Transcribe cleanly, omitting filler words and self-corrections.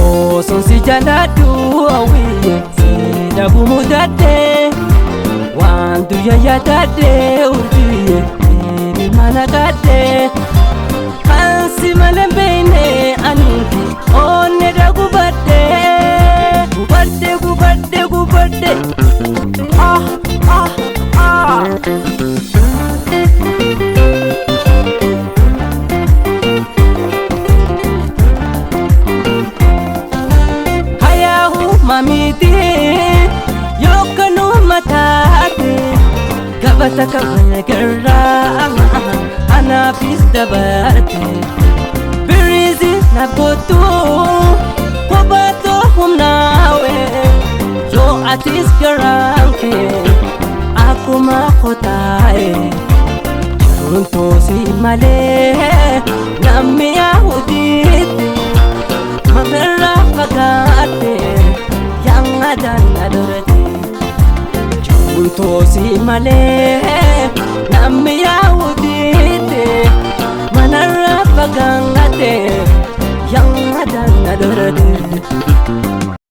Oson si jaladhu awwiye si dhabu mudadhe wantu yayyadadhe urjiye ni mana gadhe kansi malen beene anuti onne da gubadhe gubadhe gubadhe gubadhe ah ah ah mamiti yokanu matate gabata kabana garra ana bis dabate birizi nabotu kobato humnawe yo atis garanke akuma khotae junto si male nammi ahudit mamera fagate dan adorati junto si male nammi